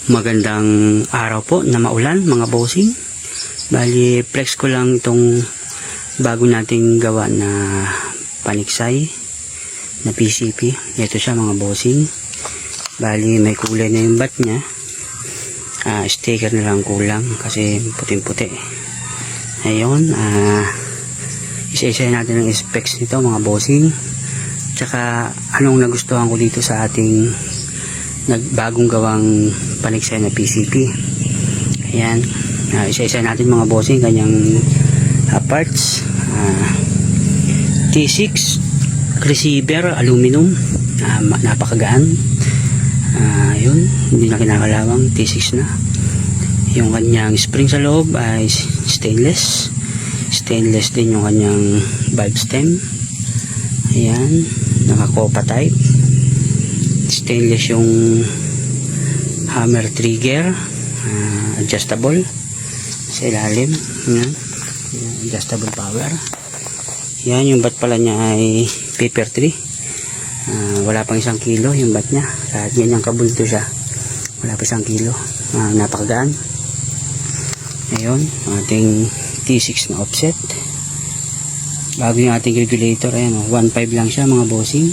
Magandang araw po na maulan mga bossing. Bali flex ko lang itong bago nating gawa na paniksay na PCP. Ito siya mga bossing. Bali may kulay na yung bat nya. Sticker na lang kulang kasi puting-puti. Ayun, isa-isa natin ang specs nito mga bossing. Tsaka anong nagustuhan ko dito sa ating nagbagong gawang paniksay na PCP. Ayan, isa-isa natin mga bossing kanyang parts. T6 receiver aluminum, napakagaan. Yun, hindi na kinakalawang, T6 na. Yung kanyang spring sa loob ay stainless din yung kanyang valve stem. Ayan, naka-copa type. Stainless yung hammer trigger, adjustable sa ilalim. Yan, adjustable power. Yan, yung bat pala niya ay paper 3. Wala pang 1 kilo yung bat niya, kahit ganyang kabulto siya wala pa 1 kilo. Napakagaan. Ayun, ating T6 na offset. Bago yung ating regulator, ayan, 1.5 lang siya mga bossing.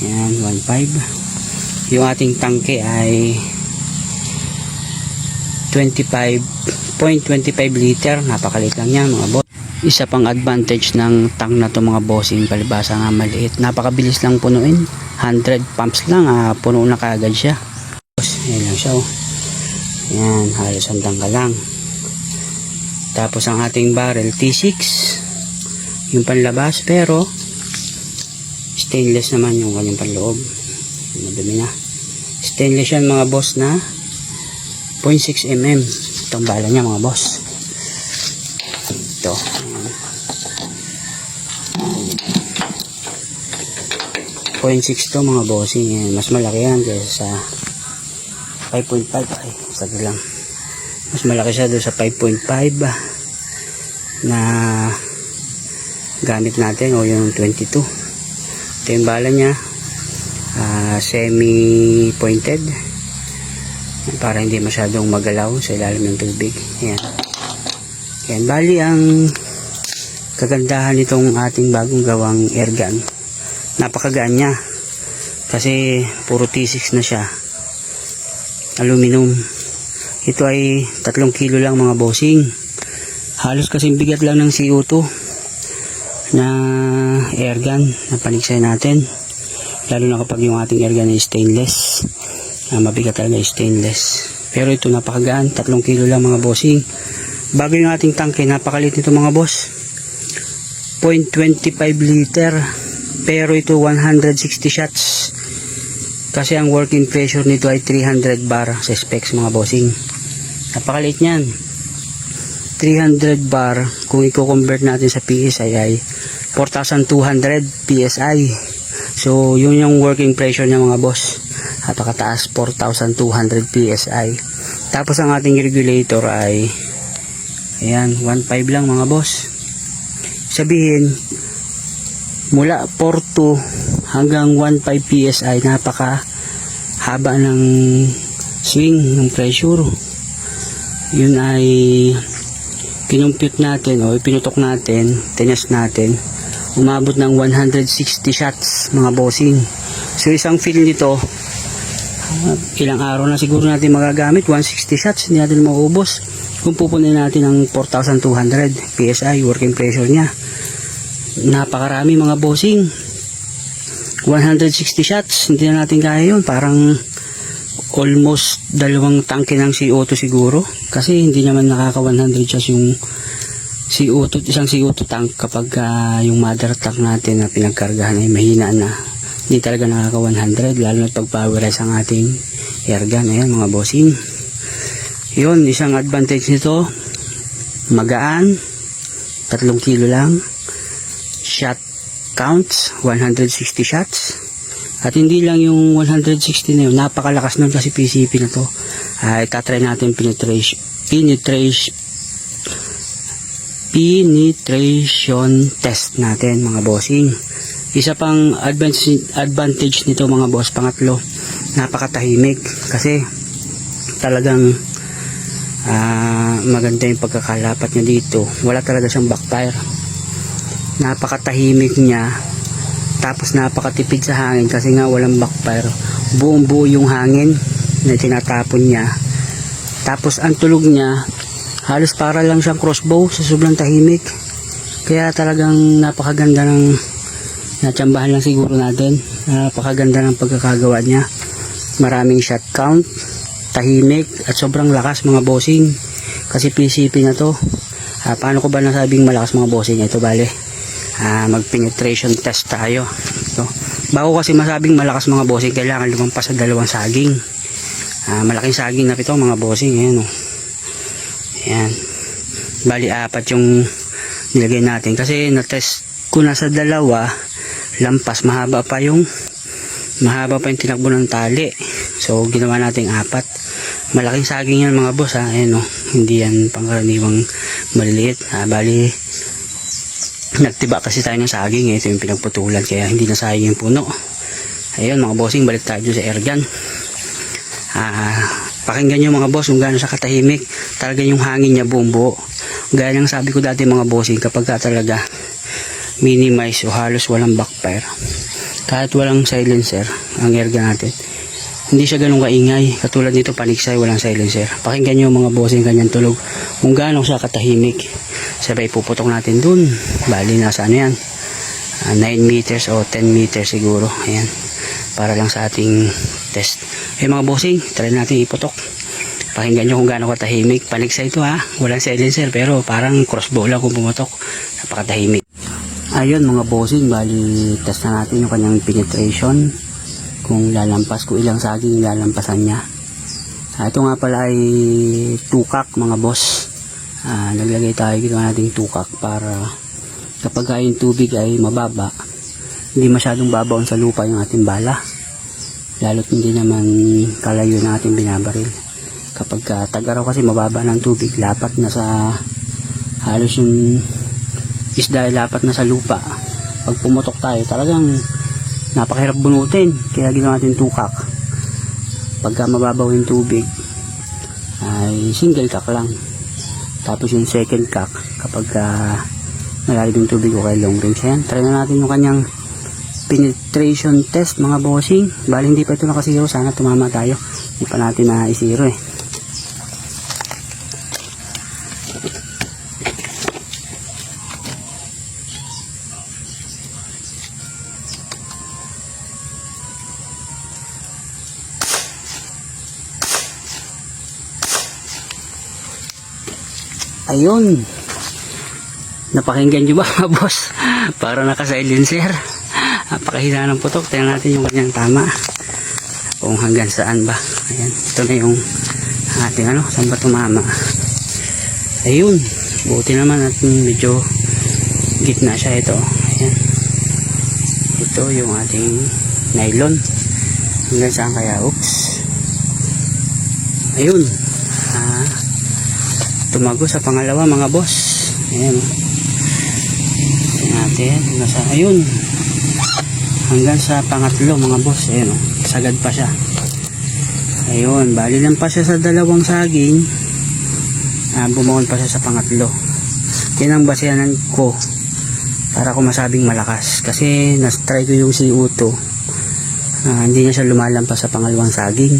Ayan, 1.5. Yung ating tangke ay 25.25 liter. Napakaliit lang yan mga boss. Isa pang advantage ng tank na to mga bossing, palibasa nga maliit, napakabilis lang punuin. 100 pumps lang, puno na kaagad siya. Ayan lang siya, oh. Ayan, halos handang ka lang. Tapos ang ating barrel T6 yung panlabas, pero stainless naman yung kanyang panloob. Madumi na. Stainless yan mga boss na 0.6 mm. Itong bala niya mga boss. Ito. 0.6 to mga bossing. Mas malaki yan kaysa sa 5.5. Ay, sagli lang. Mas malaki siya doon sa 5.5 na gamit natin, o yung 22. Ito yung bala niya, semi pointed para hindi masyadong magalaw sa ilalim ng tubig. Ayan. Ayan, bali ang kagandahan nitong ating bagong gawang airgun, napakagaan niya kasi puro T6 na siya, aluminum. Ito ay 3 kilo lang mga bossing. Halos kasing bigat lang ng CO2 na airgun na paniksay natin, lalo na kapag yung ating airgun ay stainless. Mabigat talaga stainless, pero ito napakagaan. 3 kilo lang mga bossing. Bago yung ating tangke, napakaliit nito mga boss, 0.25 liter, pero ito 160 shots kasi ang working pressure nito ay 300 bar sa specs mga bossing. Napakaliit niyan, 300 bar. Kung i-convert natin sa PSI ay 4,200 PSI. So yun yung working pressure niya mga boss, napakataas, 4,200 PSI. Tapos ang ating regulator ay ayan, 1.5 lang mga boss. Sabihin mula 4.2 hanggang 1.5 PSI, napaka haba ng swing ng pressure. Yun ay kinumpute natin o pinutok natin, tinas natin, umabot ng 160 shots mga bossing. So isang fill nito, ilang araw na siguro natin magagamit. 160 shots, hindi natin maubos kung pupunin natin ang 4,200 PSI working pressure nya. Napakarami mga bossing. 160 shots, hindi na natin kaya yun. Parang almost 2 tangke ng CO2 siguro, kasi hindi naman nakaka 100 shots yung CO2, isang CO2 tank kapag yung mother tank natin na pinagkargahan ay mahina na. Hindi talaga nakaka 100, lalo na pag powerize ang ating airgun. Ayan mga bossing, yun isang advantage nito, magaan, 3 kilo lang, shot counts 160 shots. At hindi lang yung 160 na yun, napakalakas nun kasi PCP na to. Itatry natin penetration test natin mga bossing. Isa pang advantage nito mga boss, pangatlo, napakatahimik kasi talagang maganda yung pagkakalapat niya dito. Wala talaga siyang backfire, napakatahimik niya, tapos napakatipid sa hangin kasi nga walang backfire. Buong buo yung hangin na tinatapon niya, tapos ang tulog niya halos para lang siyang crossbow sa sobrang tahimik. Kaya talagang napakaganda ng natsambahan lang siguro natin. Napakaganda ng pagkakagawa niya. Maraming shot count, tahimik at sobrang lakas mga bossing. Kasi PCP na to. Paano ko ba nasabing malakas mga bossing? Ito bale, mag penetration test tayo. Ito. Bago kasi masabing malakas mga bossing, kailangan lumampas sa dalawang saging. Malaking saging na ito mga bossing. Ayan, oh. Ayan. Bali apat yung nilagay natin kasi na-test ko na sa dalawa, lampas, mahaba pa yung tinakbo ng tali. So ginawa natin apat. Malaking saging yan mga boss, ayan, oh. Hindi yan pangkaraniwang maliliit. Bali nagtiba kasi tayo ng saging, ito yung pinagputulan kaya hindi na sayang yung puno. Ayun mga bossing, balik tayo sa airgun. Pakinggan nyo mga boss kung gaano siya katahimik. Talaga yung hangin niya buong buo. Gaya ng sabi ko dati mga bossing, kapag ka talaga minimize o halos walang backfire, kahit walang silencer ang airgun natin, hindi siya ganun kaingay. Katulad nito paniksay, walang silencer. Pakinggan nyo mga bossing kanyang tulog, kung gaano siya katahimik. Sabay puputok natin dun, bali nasa ano yan, 9 meters o 10 meters siguro. Ayan, para lang sa ating test. Mga bossing, try natin iputok. Pakinggan nyo kung gaano katahimik. Paniksay ito walang silencer pero parang crossbow lang kung pumotok. Napakatahimik. Ayun mga bossing, bali test na natin yung kanyang penetration, kung lalampas, kung ilang saging lalampasan niya. Ito nga pala ay tukak mga boss. Naglagay tayo, ginawa natin tukak para kapag yung tubig ay mababa, hindi masyadong babaon sa lupa yung ating bala, lalo't hindi naman kalayo na ating binabaril. Kapag tag-araw kasi mababa ng tubig, lapat na sa halos yung isda ay lapat na sa lupa. Pag pumutok tayo talagang napakahirap bunutin, kaya ginawa natin tukak. Pagka mababaw yung tubig ay single cock lang, tapos yung second cock kapag malalim yung tubig o kay long range. Ayan, try na natin yung kanyang penetration test mga bossing. Bali hindi pa ito nakasiro, sana tumama tayo, hindi pa natin na isiro Ayun, napakinggan nyo ba mga boss? Para naka-silencer. Napakahina ng putok. Tingnan natin yung kanyang tama, kung hanggang saan ba. Ayan, ito na yung ating saan ba tumama. Ayun, buti naman at medyo gitna siya ito. Ayan, ito yung ating nylon. Hanggang saan kaya? Oops. Ayun, tumago sa pangalawa mga boss. Ayan, natin nasa, ayun, hanggang sa pangatlo mga boss. Ayan, sagad pa siya. Ayun, bali lang pa siya sa dalawang saging, bumaon pa siya sa pangatlo. Yan ang basehanan ko para ko masabing malakas, kasi nas-try ko yung CO2, hindi na siya lumalampas sa pangalawang saging.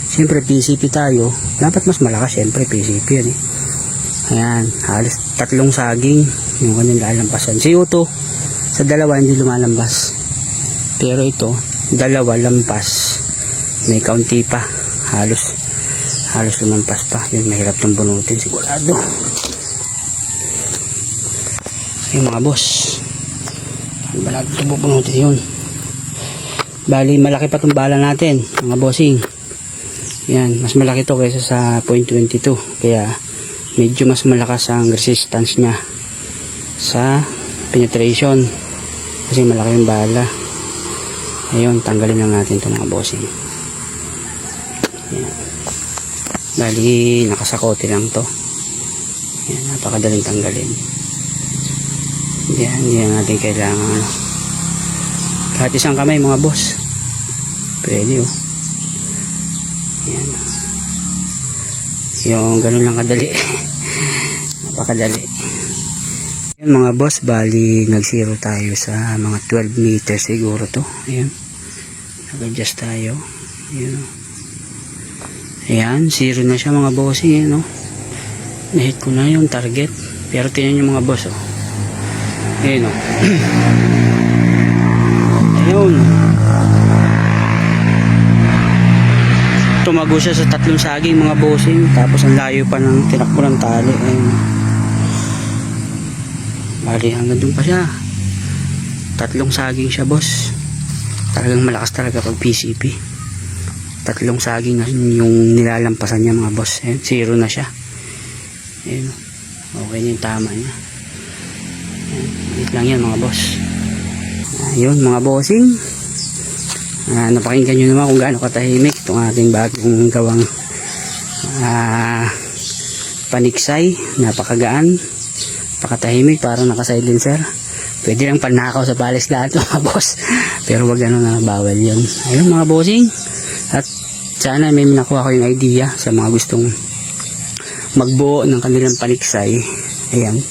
Siyempre PCP tayo, dapat mas malakas. Siyempre PCP yan Ayan, halos 3 saging yung kanyang lalampasan. CO2 sa dalawa hindi lumalambas, pero ito dalawa lampas, may kaunti pa, halos lumampas pa. Yun, mahirap itong bunutin sigurado. Ayun mga boss, ano ba natin ito bubunutin? Yun, bali malaki pa itong bala natin mga bossing. Yan, mas malaki to kaysa sa .22, kaya medyo mas malakas ang resistance niya sa penetration kasi malaki yung bala. Ayun, tanggalin lang natin ito mga bossing. Yan, bali nakasakote lang to. Yan, napakadaling tanggalin. Yan, hindi na natin kailangan kahit isang kamay mga boss, pwede Yan. Yung ganun lang kadali. Napakadali. Yun mga boss, bali nag-zero tayo sa mga 12 meters siguro to. Ayan. Nag-adjust tayo. Ayan. Ayan, zero na siya mga bossing. Ayan, no? Na-hit ko na yung target. Pero tingnan nyo mga boss, oh. Ayan, oh. Ayun. Tumago siya sa 3 saging mga bossing. Tapos ang layo pa ng tinakbo ng tali. Ayun. Bali hanggang dun pa siya. 3 saging siya boss. Talagang malakas talaga pag PCP. 3 saging na yung nilalampasan niya mga boss. Ayun, zero na siya. Ayun. Okay na yung tama niya. Ayun lang yan mga boss. Ayun mga bossing. Napakinggan nyo naman kung gaano katahimik itong ating bagong gawang paniksay. Napakagaan. Napakatahimik, parang naka-silencer. Pwede lang panakaw sa palis lahat mga boss. Pero wag ano na, bawal yun. Ayun mga bossing. At sana may nakuha ko yung idea sa mga gustong magbuo ng kanilang paniksay. Ayan.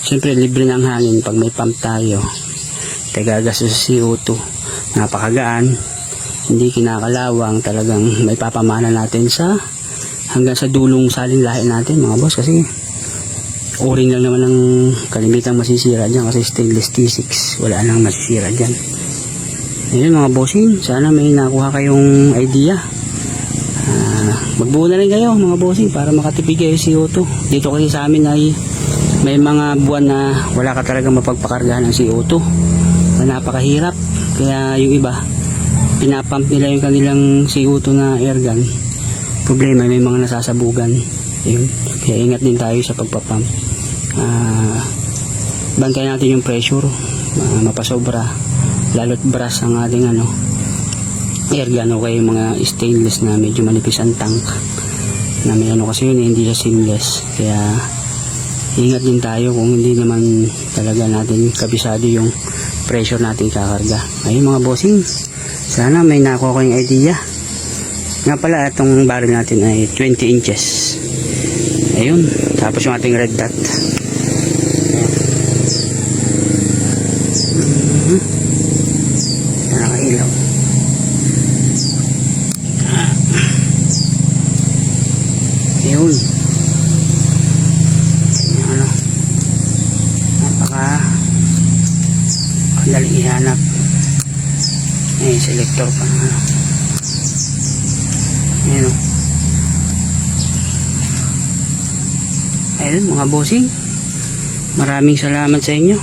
Siyempre libre ng hangin pag may pump tayo. Tagagastos sa CO2. Napakagaan. Hindi kinakalawang. Talagang may papamana natin sa hanggang sa dulong saling lahi natin mga boss. Kasi o-ring lang naman ang kalimitang masisira dyan kasi stainless T6. Wala nang masisira dyan. Ayun mga bossing. Sana may nakuha kayong idea. Magbuo na rin kayo mga bossing para makatipid kayo CO2. Dito kasi sa amin ay may mga buwan na wala ka talaga mapagpakargahan ng CO2 na napakahirap. Kaya yung iba pinapump nila yung kanilang CO2 na airgun. Problema may mga nasasabugan. Ayun. Kaya ingat din tayo sa pagpapump. Bantayan natin yung pressure. Mapasobra. Lalo't brass ang ating airgun o kaya yung mga stainless na medyo manipis ang tank na may kasi yun hindi siya seamless. Kaya ingat din tayo kung hindi naman talaga natin kabisado yung pressure natin kakarga. Ayun mga bossing, sana may nakuha ko yung idea. Nga pala itong barrel natin ay 20 inches. Ayun, tapos yung ating red dot. Nakailaw. Ayun. Napaka ihanap. Ay, selector pa na. Ayun. Ayun mga bossing. Maraming salamat sa inyo.